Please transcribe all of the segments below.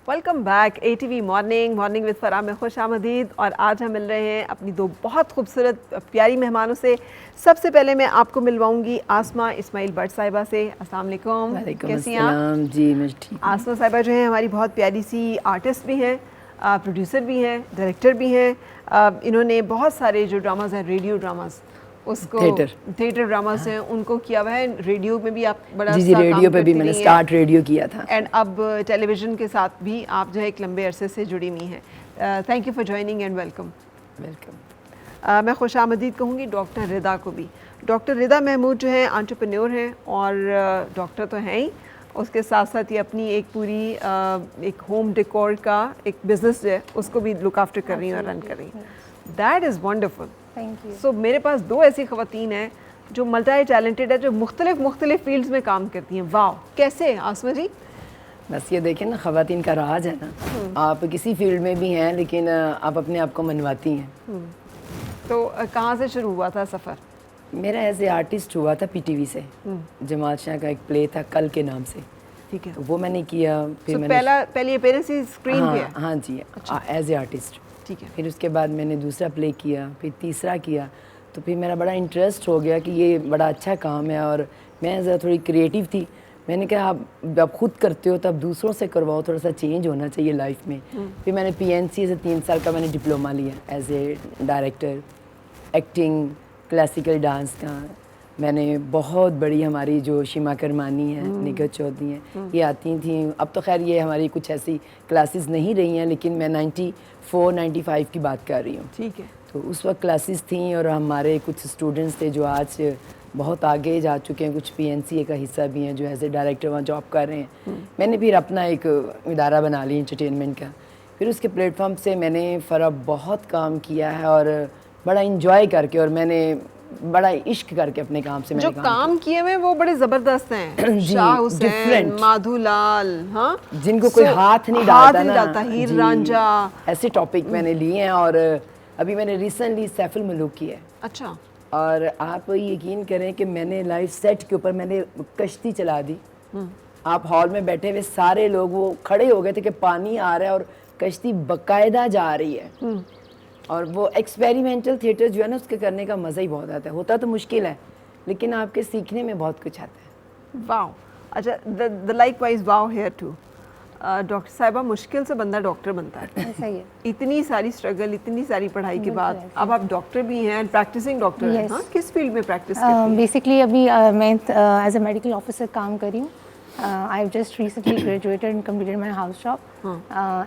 Welcome back ATV morning with Farah में खुश आमदीद। और आज हम मिल रहे हैं अपनी दो बहुत खूबसूरत प्यारी मेहमानों से। सबसे पहले मैं आपको मिलवाऊंगी आसमा इस्माइल भट्ट साहिबा से। अस्सलाम वालेकुम, कैसी हैं आप? जी मैं ठीक हूँ। आसमा साहिबा जो हैं हमारी बहुत प्यारी सी आर्टिस्ट भी हैं, प्रोड्यूसर भी हैं, डायरेक्टर भी हैं। इन्होंने बहुत सारे जो ड्रामाज हैं, रेडियो ड्रामाज, उसको थिएटर ड्रामास हैं, उनको किया हुआ है। रेडियो में भी आप बड़ा जी रेडियो पे भी मैंने स्टार्ट रेडियो किया था एंड अब टेलीविज़न के साथ भी आप जो है एक लंबे अरसे से जुड़ी हुई हैं। Thank you for joining and welcome. मैं खुश आमदीद कहूँगी डॉक्टर रिदा को भी। डॉक्टर रिदा महमूद जो है एंटरप्रेन्योर हैं और डॉक्टर तो हैं ही, उसके साथ साथ ये अपनी एक पूरी एक होम डेकोर का एक बिज़नेस जो है उसको भी लुक आफ्टर कर रही हैं और रन कर रही हैं। That is wonderful. Thank you. So मेरे पास दो ऐसी ख़वातीन हैं जो मल्टी टैलेंटेड है, जो मुख्तलिफ फील्ड्स में काम करती हैं। वाह, कैसे आसमा जी? बस ये देखें ना, ख़वातीन का राज है ना, आप किसी फील्ड में भी हैं लेकिन आप अपने आप को मनवाती हैं। तो कहाँ से शुरू हुआ था सफ़र? मेरा एज ए आर्टिस्ट हुआ था PTV से। जमाल शाह का एक प्ले था कल के नाम से, ठीक है, तो वो मैंने किया। फिर मैंने पहली अपीयरेंस ही स्क्रीन पे है? हाँ जी, एज ए आर्टिस्ट। ठीक है। फिर उसके बाद मैंने दूसरा प्ले किया, फिर तीसरा किया, तो फिर मेरा बड़ा इंटरेस्ट हो गया कि ये बड़ा अच्छा काम है और मैं ज़रा थोड़ी क्रिएटिव थी। मैंने कहा आप खुद करते हो तो आप दूसरों से करवाओ, थोड़ा सा चेंज होना चाहिए लाइफ में। फिर मैंने PNC से 3 साल का मैंने डिप्लोमा लिया as a director, acting, classical dance का। मैंने बहुत बड़ी हमारी जो शिमा करमानी है, निगत चौधरी हैं, ये आती थी। अब तो खैर ये हमारी कुछ ऐसी क्लासेस नहीं रही हैं, लेकिन मैं 94-95 की बात कर रही हूँ। ठीक है। तो उस वक्त क्लासेस थी और हमारे कुछ स्टूडेंट्स थे जो आज बहुत आगे जा चुके हैं, कुछ PNCA का हिस्सा भी हैं, जो एज ए डायरेक्टर वहाँ जॉब कर रहे हैं। मैंने फिर अपना एक इदारा बना लिया एंटरटेनमेंट का। फिर उसके प्लेटफॉर्म से मैंने फ़रा बहुत काम किया है और बड़ा इंजॉय करके, और मैंने बड़ा इश्क करके अपने काम से मैंने जो काम किए हुए वो बड़े जबरदस्त हैं। जी, शाह हुसैन, different। माधुलाल, हाँ, जिनको कोई हाथ नहीं डालता ना, हीर जी, रांझा, ऐसे टॉपिक मैंने लिए हैं। और अभी मैंने रिसेंटली सैफुल मलूक किया है। अच्छा। और आप यकीन करें कि मैंने लाइव सेट के ऊपर मैंने कश्ती चला दी। आप हॉल में बैठे हुए सारे लोग वो खड़े हो गए थे कि पानी आ रहा है और कश्ती बाकायदा जा रही है। और वो एक्सपेरिमेंटल थिएटर जो है ना, उसके करने का मज़ा ही बहुत आता है। होता तो मुश्किल है लेकिन आपके सीखने में बहुत कुछ आता है। वाओ। अच्छा, the likewise wow here too. Doctor साहिबा, मुश्किल से बंदा डॉक्टर बनता है। सही है। इतनी सारी स्ट्रगल, इतनी सारी पढ़ाई के बाद अब आप डॉक्टर भी हैं, प्रैक्टिसिंग डॉक्टर हैं। हाँ, किस फील्ड में प्रैक्टिस करती हैं? बेसिकली अभी मैं एज अ मेडिकल ऑफिसर काम कर रही हूँ। I have just recently graduated and completed my house job,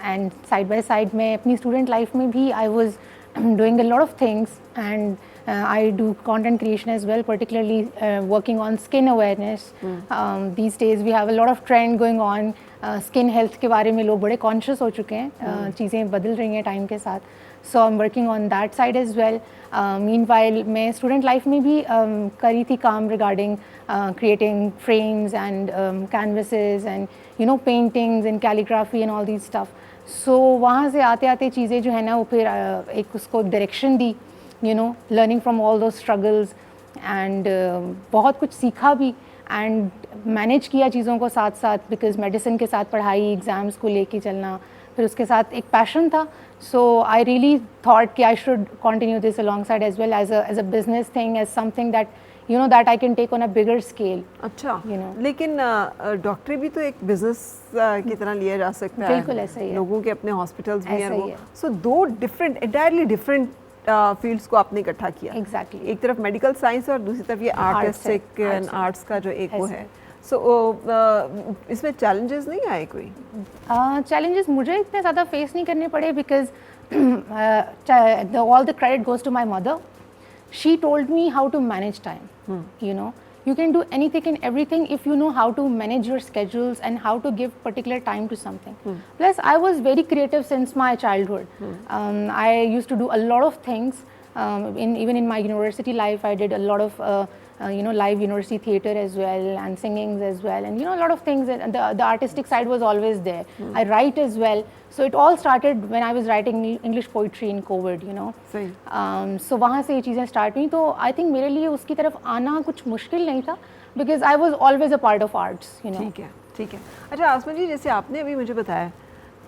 and side by side मैं अपनी स्टूडेंट लाइफ में भी I was doing a lot of things, and I do content creation as well, particularly working on skin awareness. These days we have a lot of trend going on, skin health के बारे में लोग बड़े conscious हो चुके हैं, चीज़ें बदल रही हैं टाइम के साथ। So I'm working on that side as well. Meanwhile मैं student life में भी करी थी काम regarding creating frames and canvases and you know paintings and calligraphy and all these stuff. सो वहाँ से आते आते चीज़ें जो है ना वो फिर एक उसको direction the, you no, learning from all दो स्ट्रगल्स, एंड बहुत कुछ सीखा भी एंड मैनेज किया चीज़ों को साथ साथ, बिकॉज मेडिसिन के साथ पढ़ाई, एग्ज़ाम्स को लेके चलना, फिर उसके साथ एक पैशन था। सो आई रियली थॉट कि I should continue this alongside as well as a business thing, as something that you know that I can take on a bigger scale. अच्छा, you know. लेकिन डॉक्टरी भी तो एक बिजनेस की तरह लिया जा सकता है। बिल्कुल ऐसा ही है। लोगों के अपने हॉस्पिटल्स भी हैं वो। है। सो दो डिफरेंट, एंटायरली डिफरेंट फील्ड्स को आपने इकट्ठा किया। Exactly. एक तरफ मेडिकल साइंस और दूसरी तरफ ये आर्टिस्टिक एंड आर्ट्स का जो एक वो है। सो इसमें चैलेंजेस नहीं आए कोई? चैलेंजेस मुझे इतने ज़्यादा फेस नहीं करने पड़े, because all the credit goes to my mother. She told me how to manage time. You know, you can do anything and everything if you know how to manage your schedules and how to give particular time to something. Plus, I was very creative since my childhood. I used to do a lot of things. Even in my university life, I did a lot of you know, live university theater as well, and singings as well, and you know, a lot of things. And the artistic side was always there. I write as well. So it all started when I was writing English poetry in COVID, you know. So वहाँ से ये चीज़ें start हुई। तो I think मेरे लिए उसकी तरफ आना कुछ मुश्किल नहीं था, because I was always a part of arts, you know. ठीक है, ठीक है। अच्छा आसमा जी, जैसे आपने अभी मुझे बताया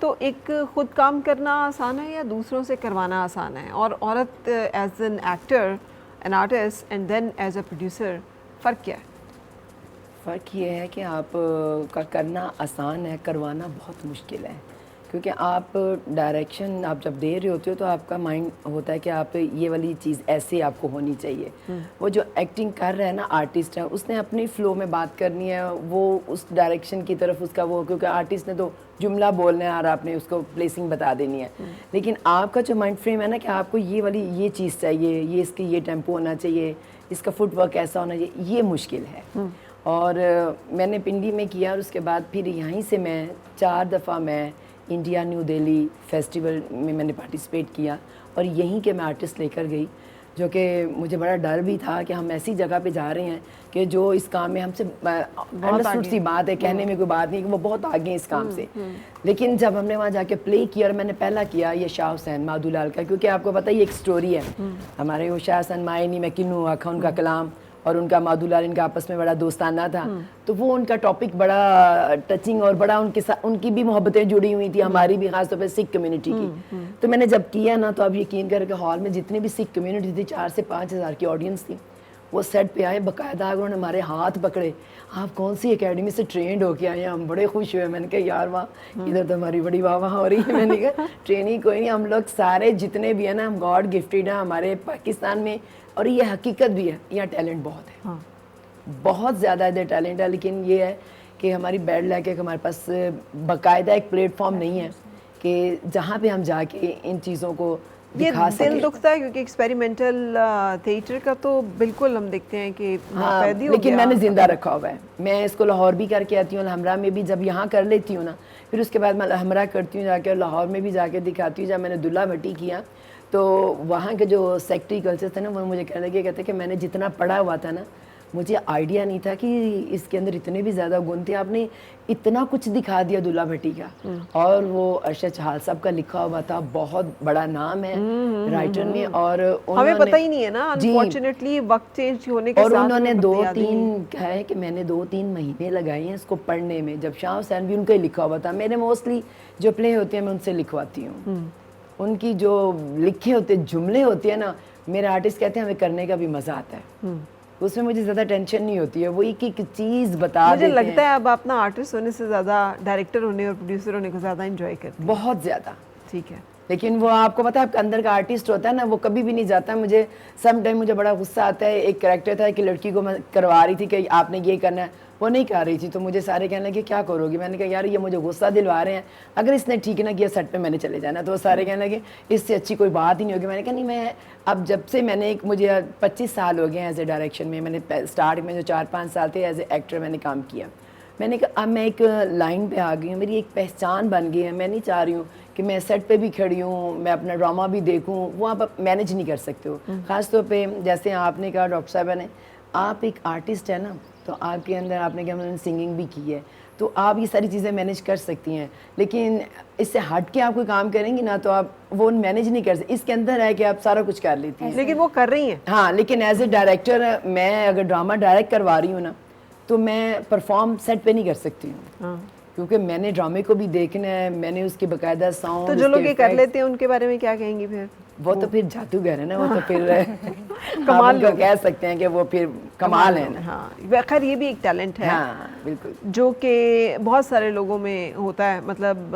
तो एक खुद काम करना आसान है या दूसरों से करवाना आसान है? और औरत as an actor, an artist and then as a producer, फ़र्क क्या है? फ़र्क ये है कि आप का करना आसान है, करवाना बहुत मुश्किल है। क्योंकि आप डायरेक्शन आप जब दे रहे होते हो तो आपका माइंड होता है कि आप ये वाली चीज़ ऐसे आपको होनी चाहिए। वो जो एक्टिंग कर रहा है ना, आर्टिस्ट है, उसने अपनी फ़्लो में बात करनी है, वो उस डायरेक्शन की तरफ उसका वो, क्योंकि आर्टिस्ट ने तो जुमला बोलना है और आपने उसको प्लेसिंग बता देनी है। लेकिन आपका जो माइंड फ्रेम है ना कि आपको ये वाली ये चीज़ चाहिए, ये इसकी ये टेम्पो होना चाहिए, इसका फुटवर्क ऐसा होना चाहिए, ये मुश्किल है। और मैंने पिंडी में किया और उसके बाद फिर यहीं से मैं 4 दफ़ा मैं इंडिया न्यू दिल्ली फेस्टिवल में मैंने पार्टिसिपेट किया और यहीं के मैं आर्टिस्ट लेकर गई, जो कि मुझे बड़ा डर भी था कि हम ऐसी जगह पे जा रहे हैं कि जो इस काम में हमसे अंडरस्टूड सी बात है, कहने में कोई बात नहीं कि वो बहुत आगे हैं इस काम से। लेकिन जब हमने वहाँ जाके प्ले किया और मैंने पहला किया ये शाह हुसैन माधुलाल का, क्योंकि आपको पता है ये एक स्टोरी है हमारे, वो शाह हुसैन मायनी मैं किन्नू आखा उनका कलाम और उनका माधुलाल, इनका आपस में बड़ा दोस्ताना था। तो वो उनका टॉपिक बड़ा टचिंग और बड़ा उनके साथ उनकी भी मोहब्बतें जुड़ी हुई थी, हमारी भी, खासतौर पर सिख कम्युनिटी की। तो मैंने जब किया ना, तो आप यकीन करके हॉल में जितनी भी सिख कम्युनिटी थी, 4 से 5 हज़ार की ऑडियंस थी। वो सेट पे आए, बाकायदा उन्होंने हमारे हाथ पकड़े, आप कौन सी एकेडमी से ट्रेंड होके आए हैं? हम बड़े खुश हुए। मैंने कहा यार वाह, इधर तो हमारी बड़ी वाह वाह हो रही है। मैंने कहा ट्रेनिंग कोई नहीं, हम लोग सारे जितने भी हैं ना, हम गॉड गिफ्टेड हैं हमारे पाकिस्तान में, और ये हकीकत भी है, यहाँ टैलेंट बहुत है। हाँ। बहुत ज़्यादा इधर टैलेंट है, लेकिन ये है कि हमारी बैड लैक है कि हमारे पास बाकायदा एक प्लेटफॉर्म नहीं है कि जहाँ पे हम जाके इन चीज़ों को दिखा सकें। दिल दुखता है क्योंकि एक्सपेरिमेंटल थिएटर का तो बिल्कुल हम देखते हैं कि हाँ, लेकिन मैंने जिंदा रखा हुआ है। मैं इसको लाहौर भी करके आती हूँ, हमरा में भी जब यहाँ कर लेती हूँ ना, फिर उसके बाद मैं हमरा करती हूँ जाके, लाहौर में भी जाके दिखाती हूँ। जब मैंने दुल्ला भट्टी किया तो वहाँ के जो सेक्टरी कल्चर थे ना, वो मुझे कहने लगे, कहते कि मैंने जितना पढ़ा हुआ था ना, मुझे आइडिया नहीं था कि इसके अंदर इतने भी ज़्यादा गुण थे। आपने इतना कुछ दिखा दिया दुल्ला भट्टी का। और वो अरशद चहाल साहब का लिखा हुआ था, बहुत बड़ा नाम है राइटर में, और हमें पता ही नहीं है ना, अनफॉर्चुनेटली वक्त चेंज होने के साथ। और उन्होंने 2-3 कहा है कि मैंने 2-3 महीने लगाए हैं इसको पढ़ने में। जब शाह हुसैन भी उनका ही लिखा हुआ था। मेरे मोस्टली जो प्ले होते हैं मैं उनसे लिखवाती हूँ। उनकी जो लिखे होते जुमले होते हैं ना, मेरे आर्टिस्ट कहते हैं हमें करने का भी मज़ा आता है। उसमें मुझे ज़्यादा टेंशन नहीं होती है, वो एक एक चीज़ बता देते हैं। मुझे लगता है अब अपना आर्टिस्ट होने से ज़्यादा डायरेक्टर होने और प्रोड्यूसर होने को ज़्यादा एंजॉय करते हैं। बहुत ज़्यादा। ठीक है। लेकिन वो आपको पता है, आपका अंदर का आर्टिस्ट होता है ना, वो कभी भी नहीं जाता। मुझे सम टाइम मुझे बड़ा गुस्सा आता है। एक कैरेक्टर था कि लड़की को मैं करवा रही थी कि आपने ये करना है, वो नहीं कर रही थी, तो मुझे सारे कहने लगे क्या करोगी? मैंने कहा यार ये मुझे गुस्सा दिलवा रहे हैं, अगर इसने ठीक ना किया सेट पे मैंने चले जाना। तो वो सारे कहने लगे इससे अच्छी कोई बात ही नहीं होगी। मैंने कहा नहीं, मैं अब जब से मैंने मुझे 25 साल हो गए हैं एज ए डायरेक्शन में। मैंने स्टार्ट में जो 4-5 साल थे एज ए एक्टर मैंने काम किया। मैंने कहा अब मैं एक लाइन पे आ गई हूँ, मेरी एक पहचान बन गई है। मैं नहीं चाह रही हूँ कि मैं सेट पे भी खड़ी हूँ, मैं अपना ड्रामा भी देखूँ, वो आप मैनेज नहीं कर सकते हो। ख़ासतौर पे जैसे आपने कहा डॉक्टर साहबा ने, आप एक आर्टिस्ट है ना, तो आपके अंदर आपने क्या, मैंने सिंगिंग भी की है, तो आप ये सारी चीज़ें मैनेज कर सकती हैं। लेकिन इससे हट के आप कोई काम करेंगी ना, तो आप वो मैनेज नहीं कर सकते। इसके अंदर है कि आप सारा कुछ कर लेती हैं, लेकिन वो कर रही हैं। हाँ, लेकिन एज ए डायरेक्टर मैं अगर ड्रामा डायरेक्ट करवा रही हूँ ना, तो मैं परफॉर्म सेट पे नहीं कर सकती हूँ। हाँ। क्योंकि मैंने ड्रामे को भी देखना है, मैंने उसकी बाकायदा साउंड। तो जो लोग ये कर लेते हैं उनके बारे में क्या कहेंगी फिर? वो तो फिर जादूगर है ना, वो तो फिर कमाल को कह सकते हैं कि वो फिर कमाल है ना। हाँ, खैर ये भी एक टैलेंट है। हाँ, बिल्कुल। जो कि बहुत सारे लोगों में होता है, मतलब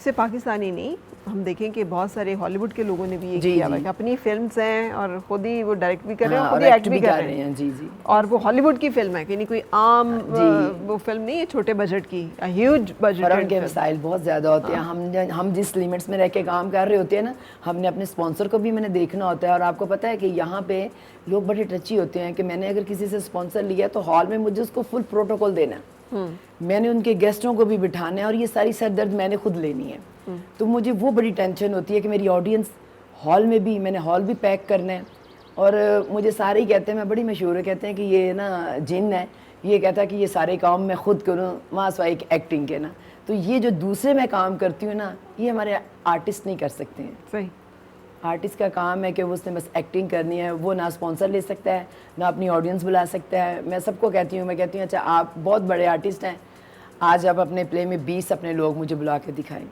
सिर्फ पाकिस्तानी नहीं, हम देखें कि बहुत सारे हॉलीवुड के लोगों ने भी ये किया है। अपनी फिल्म्स हैं और खुद ही वो डायरेक्ट भी कर रहे हैं, खुद ही एक्ट भी कर रहे हैं। जी जी। और वो हॉलीवुड की फिल्म है कि नहीं कोई आम वो फिल्म नहीं है, छोटे बजट की, ह्यूज बजट। और उनके वसाइल बहुत ज़्यादा होते हैं। हम जिस लिमिट्स में रह के काम कर रहे होते हैं ना, हमने अपने स्पॉन्सर को भी मैंने देखना होता है। और आपको पता है कि यहाँ पे लोग बड़े टची होते हैं कि मैंने अगर किसी से स्पॉन्सर लिया तो हॉल में मुझे उसको फुल प्रोटोकॉल देना है, मैंने उनके गेस्टों को भी बिठाना है, और ये सारी सरदर्द मैंने खुद लेनी है। तो मुझे वो बड़ी टेंशन होती है कि मेरी ऑडियंस हॉल में भी, मैंने हॉल भी पैक करना है। और मुझे सारे ही कहते हैं, मैं बड़ी मशहूर है, कहते हैं कि ये ना जिन है, ये कहता है कि ये सारे काम मैं खुद करूँ वहाँ सवाई एक एक्टिंग के ना। तो ये जो दूसरे मैं काम करती हूँ ना, ये हमारे आर्टिस्ट नहीं कर सकते हैं। सही। आर्टिस्ट का काम है कि वो उसने बस एक्टिंग करनी है, वो ना स्पॉन्सर ले सकता है, ना अपनी ऑडियंस बुला सकता है। मैं सबको कहती हूँ, मैं कहती हूँ अच्छा आप बहुत बड़े आर्टिस्ट हैं, आज आप अपने प्ले में 20 अपने लोग मुझे बुला के दिखाएं।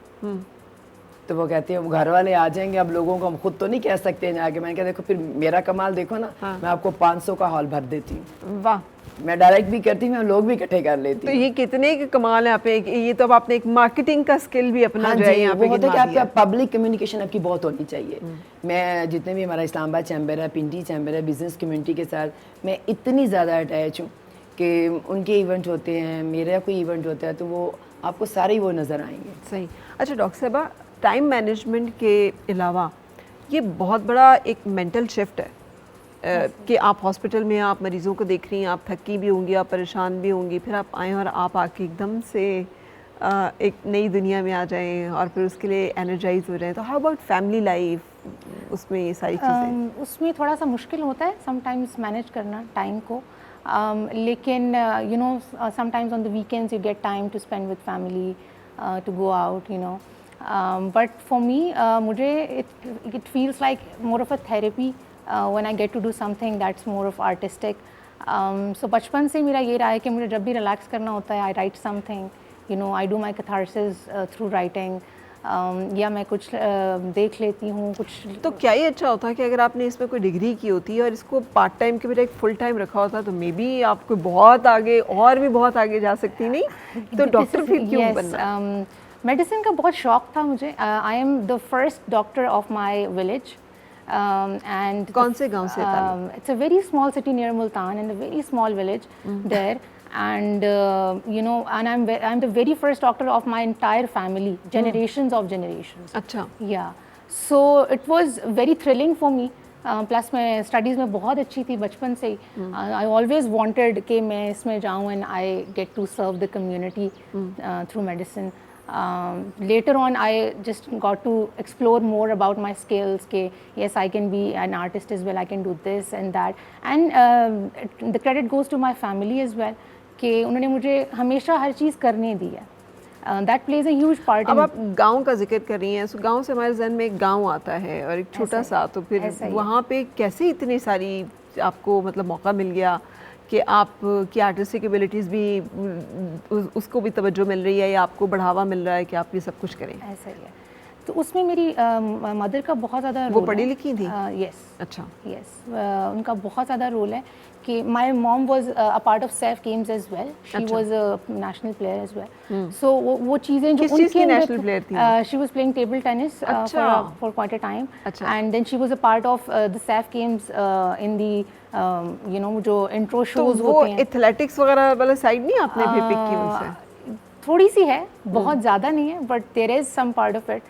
तो वो कहते हैं घर वाले आ जाएंगे, अब लोगों को हम खुद तो नहीं कह सकते हैं जाके। मैंने कहा देखो फिर मेरा कमाल देखो ना, मैं आपको 500 का हॉल भर देती हूँ। वाह, मैं डायरेक्ट भी करती हूँ, लोग भी इकट्ठे कर लेती तो हूँ। ये कितने के कमाल है आप, ये तो अब आपने एक मार्केटिंग का स्किल भी अपना जो है यहाँ पे होता है कि गिनवा आपका दिया। पब्लिक कम्युनिकेशन आपकी बहुत होनी चाहिए। मैं जितने भी हमारा इस्लामाबाद चैम्बर है, पिंडी चैम्बर है, बिजनेस कम्युनिटी के साथ मैं इतनी ज़्यादा अटैच हूँ कि उनके इवेंट होते हैं, मेरा कोई इवेंट होता है, तो वो आपको सारे ही वो नज़र आएंगे। सही। अच्छा डॉक्टर साहबा, टाइम मैनेजमेंट के अलावा ये बहुत बड़ा एक मेंटल शिफ्ट है कि आप हॉस्पिटल में आप मरीज़ों को देख रही हैं, आप थकी भी होंगी, आप परेशान भी होंगी, फिर आप आएँ और आप आके एकदम से एक नई दुनिया में आ जाएं और फिर उसके लिए एनर्जाइज हो जाएं। तो हाउ अबाउट फैमिली लाइफ, उसमें ये सारी चीज़ें? उसमें थोड़ा सा मुश्किल होता है समटाइम्स मैनेज करना टाइम को, लेकिन you know sometimes on the weekends you get time to spend with family, to go out, you know. But for me मुझे it feels like more of a therapy when I get to do something that's more of artistic. So बचपन से मेरा ये रहा है कि मुझे जब भी रिलैक्स करना होता है, I write something, you know, I do my catharsis through writing, या मैं कुछ देख लेती हूँ कुछ। तो क्या ये अच्छा होता है कि अगर आपने इसमें कोई डिग्री की होती और इसको पार्ट टाइम के बजाय एक फुल टाइम रखा होता तो मे बी आपको बहुत आगे और भी बहुत आगे जा सकती, नहीं? तो डॉक्टर फिर क्यों बनना? मेडिसिन का बहुत शौक था मुझे। I am the first doctor of my village. And कौन से गांव से? it's a very small city near Multan, in a very small village there, and you know, and I'm the very first doctor of my entire family, generations of generations. अच्छा। Yeah, so it was very thrilling for me. Plus मैं studies में बहुत अच्छी थी बचपन से ही। I always wanted कि मैं इसमें जाऊँ and I get to serve the community through medicine. Later on I just got to explore more about my skills ke yes I can be an artist as well, I can do this and that, and the credit goes to my family as well कि उन्होंने मुझे हमेशा हर चीज़ करने दी है. That plays a huge part. अब आप गांव का जिक्र कर रही हैं, गांव से हमारे जहन में एक गांव आता है और एक छोटा सा, तो फिर वहाँ पे कैसे इतनी सारी आपको मतलब मौका मिल गया कि आप की आर्टिस्टिक एबिलिटीज़ भी उसको भी तवज्जो मिल रही है या आपको बढ़ावा मिल रहा है कि आप ये सब कुछ करें? ऐसा ही है. तो उसमें मेरी मदर का बहुत ज़्यादा रोल. वो पढ़ी लिखी थी? यस. अच्छा. यस, उनका बहुत ज़्यादा रोल है कि my mom was a part of SAF games as well. She was a national player as well. So वो चीज़ें जो उनके नेशनल प्लेयर थी? She was playing table tennis for quite a time, and then she was a part of the SAF games in the you know जो intro shows होते हैं. Athletics वगैरह वाला साइड नहीं आपने भी पिक की उनसे? थोड़ी सी है, बहुत ज़्यादा नहीं है, but there is some part of it.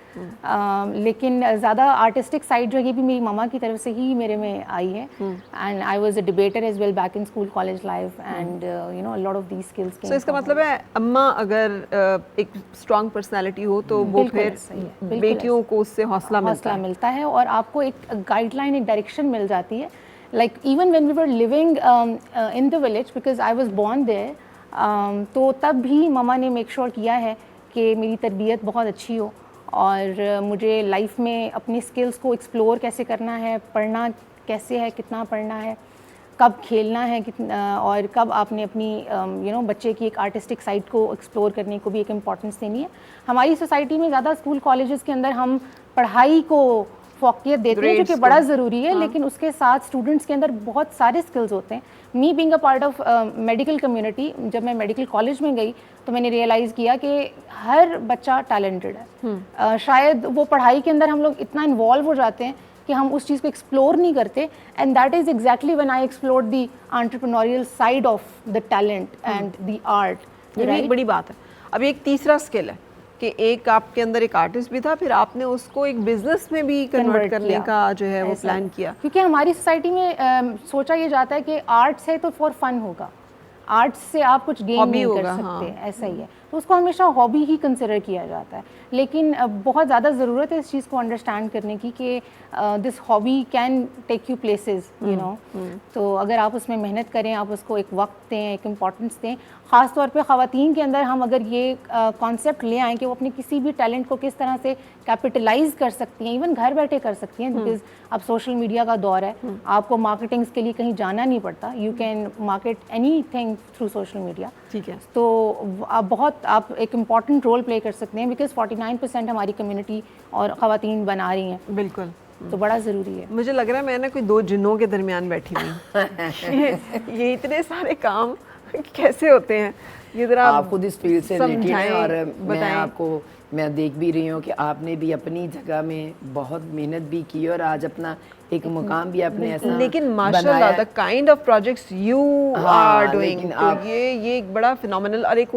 लेकिन ज़्यादा आर्टिस्टिक साइड जो है ये भी मेरी मामा की तरफ से ही मेरे में आई है. And I was a debater as well back in school college life, and you know a lot of these skills. So इसका मतलब है अम्मा अगर एक स्ट्रॉन्ग पर्सनालिटी हो तो वो फिर बेटियों को उससे हौसला मिलता है और आपको एक गाइडलाइन, एक डायरेक्शन मिल जाती है. Like even when we were living in the village, because I was born there, तो तब भी ममा ने मेक श्योर किया है कि मेरी तरबियत बहुत अच्छी हो और मुझे लाइफ में अपनी स्किल्स को एक्सप्लोर कैसे करना है, पढ़ना कैसे है, कितना पढ़ना है, कब खेलना है, और कब आपने अपनी यू नो बच्चे की एक आर्टिस्टिक साइड को एक्सप्लोर करने को भी एक इम्पॉर्टेंस देनी है. हमारी सोसाइटी में ज़्यादा स्कूल कॉलेजेस के अंदर हम पढ़ाई को फोकियत देते हैं जो कि बड़ा ज़रूरी है, लेकिन उसके साथ स्टूडेंट्स के अंदर बहुत सारे स्किल्स होते हैं. Me being a part of medical community, जब मैं मेडिकल कॉलेज में गई तो मैंने रियलाइज़ किया कि हर बच्चा टैलेंटेड है. शायद वो पढ़ाई के अंदर हम लोग इतना इन्वॉल्व हो जाते हैं कि हम उस चीज़ को एक्सप्लोर नहीं करते, and that is exactly when I explore the entrepreneurial side of the talent and the art. ये भी एक बड़ी बात है. अब एक तीसरा स्किल है कि एक आपके अंदर एक आर्टिस्ट भी था, फिर आपने उसको एक बिजनेस में भी कन्वर्ट करने का जो है वो प्लान किया. क्योंकि हमारी सोसाइटी में सोचा ये जाता है कि आर्ट्स है तो फॉर फन होगा, आर्ट्स से आप कुछ गेन नहीं कर सकते. ऐसा ही है, तो उसको हमेशा हॉबी ही कंसिडर किया जाता है. लेकिन बहुत ज़्यादा ज़रूरत है इस चीज़ को अंडरस्टैंड करने की कि this hobby can take you places, you know. तो अगर आप उसमें मेहनत करें, आप उसको एक वक्त दें, एक इम्पॉर्टेंस दें, ख़ास तौर पे ख़वातीन के अंदर हम अगर ये कॉन्सेप्ट ले आएँ कि वो अपने किसी भी टैलेंट को किस तरह से कैपिटलाइज कर सकती हैं, इवन घर बैठे कर सकती हैं, बिकॉज अब सोशल मीडिया का दौर है, आपको मार्केटिंग्स के लिए कहीं जाना नहीं पड़ता. You can market any thing through social media. ठीक है. तो आप बहुत बहुत आप एक इम्पॉर्टेंट रोल प्ले कर सकते हैं, बिकॉज 49% हमारी कम्युनिटी और ख़वातीन बना रही हैं, बिल्कुल। तो बड़ा ज़रूरी है। मुझे लग रहा है मैं ना कोई दो जिन्नों के दरमियान बैठी हुई हूँ। ये इतने सारे काम कैसे होते हैं, ये जरा आप खुद इस फील्ड से रिलेटेड हैं और मैं बताएं। आपको मैं देख भी रही हूँ कि आपने भी अपनी जगह में बहुत मेहनत भी की और आज अपना एक मुकाम भी आपने ऐसा लेकिन माशाल्लाह the kind of projects you are doing, तो ये एक बड़ा फिनोमिनल। और एक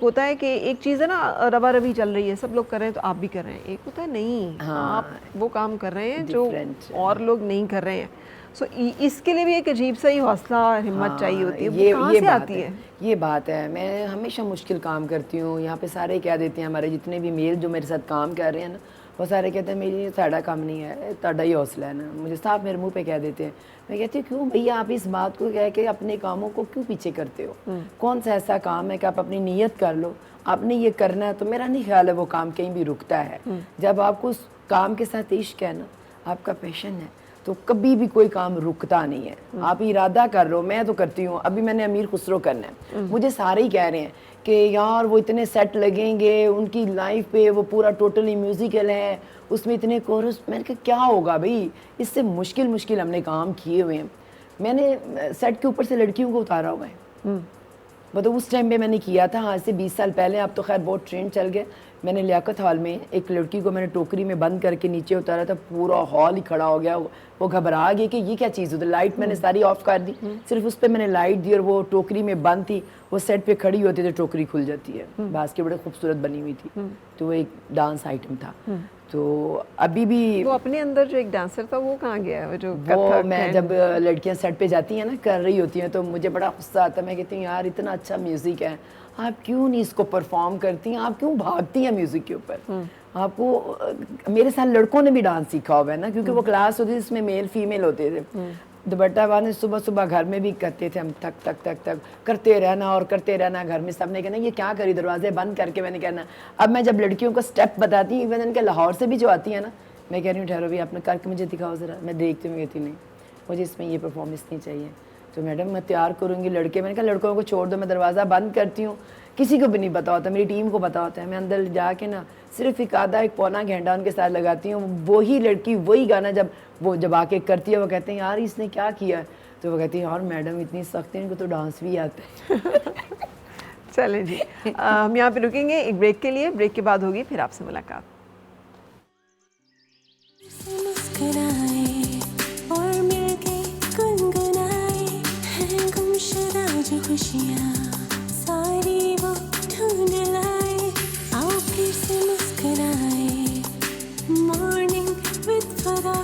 होता है कि एक चीज़ है ना, रवा रवी चल रही है, सब लोग कर रहे हैं तो आप भी कर रहे हैं। एक होता है नहीं, आप वो काम कर रहे हैं जो और लोग नहीं कर रहे हैं। सो इसके लिए भी एक अजीब सा ही हौसला और हिम्मत चाहिए होती है। वो कहाँ से आती है? ये बात है, मैं हमेशा मुश्किल काम करती हूँ। यहाँ पे सारे कह देते हैं, हमारे जितने भी मेल जो मेरे साथ काम कर रहे हैं ना, वो सारे कहते हैं मेरी साड़ा काम नहीं है, ताड़ा ही हौसला है ना। मुझे साफ मेरे मुंह पे कह देते हैं। मैं कहती हूँ क्यों भैया आप इस बात को कह के अपने कामों को क्यों पीछे करते हो? कौन सा ऐसा काम है कि आप अपनी नीयत कर लो, आपने ये करना है, तो मेरा नहीं ख्याल है वो काम कहीं भी रुकता है। जब आपको उस काम के साथ इश्क है ना, आपका पैशन है, तो कभी भी कोई काम रुकता नहीं है। आप इरादा कर रहे हो, मैं तो करती हूँ। अभी मैंने अमीर खुसरो करना है, मुझे सारे ही कह रहे हैं कि यार वो इतने सेट लगेंगे, उनकी लाइफ पे वो पूरा टोटली म्यूजिकल है, उसमें इतने कोरस। मैंने कहा क्या होगा भाई, इससे मुश्किल हमने काम किए हुए हैं। मैंने सेट के ऊपर से लड़कियों को उतारा हुआ है, मतलब उस टाइम पे मैंने किया था, आज से 20 साल पहले। अब तो खैर बहुत ट्रेंड चल गए। मैंने लियाकत हॉल में एक लड़की को मैंने टोकरी में बंद करके नीचे उतारा था, पूरा हॉल ही खड़ा हो गया। वो घबरा गई कि ये क्या चीज़ होती है। लाइट मैंने सारी ऑफ कर दी, सिर्फ उस पर मैंने लाइट दी और वो टोकरी में बंद थी। वो सेट पे खड़ी होती तो टोकरी खुल जाती है। बास्केट बड़ी खूबसूरत बनी हुई थी, तो वो एक डांस आइटम था। तो अभी भी वो अपने अंदर जो एक डांसर था वो कहाँ गया है? वो मैं जब लड़कियां सेट पे जाती हैं ना, कर रही होती हैं, तो मुझे बड़ा गुस्सा आता है। मैं कहती हूँ यार इतना अच्छा म्यूजिक है, आप क्यों नहीं इसको परफॉर्म करती हैं, आप क्यों भागती हैं म्यूजिक के ऊपर? आपको मेरे साथ लड़कों ने भी डांस सीखा हुआ है ना, क्योंकि वो क्लास होती थी जिसमें मेल फीमेल होते थे। दुपट्टा वाले सुबह सुबह घर में भी करते थे हम, तक तक तक तक करते रहना और करते रहना। घर में सबने कहना ये क्या करी, दरवाजे बंद करके। मैंने कहना अब मैं जब लड़कियों को स्टेप बताती हूँ, इवन इनके लाहौर से भी जो आती है ना, मैं कह रही हूँ ठहरो भी आपने करके मुझे दिखाओ ज़रा। मैं देखती हूँ, कहती नहीं मुझे इसमें ये परफॉर्मेंस नहीं चाहिए। तो मैडम मैं तैयार करूँगी लड़के। मैंने कहा लड़कों को छोड़ दो, मैं दरवाज़ा बंद करती हूँ, किसी को भी नहीं पता होता, मेरी टीम को पता होता है। मैं अंदर जाके ना सिर्फ एक पौना घंटा उनके साथ लगाती हूँ। वही लड़की वही गाना जब आके करती है, वो कहते हैं यार इसने क्या किया, तो वो कहती है यार मैडम इतनी सख्त है, इनको तो डांस भी आता है। चलें जी, हम यहाँ पे रुकेंगे एक ब्रेक के लिए। ब्रेक के बाद होगी फिर आपसे मुलाकात। और मिलके गुनगुनाए हैं गुमशुदा जो खुशियाँ सारी वो ढूंढ लाए। आओ फिर से मुस्कुराए, मॉर्निंग विद फराह।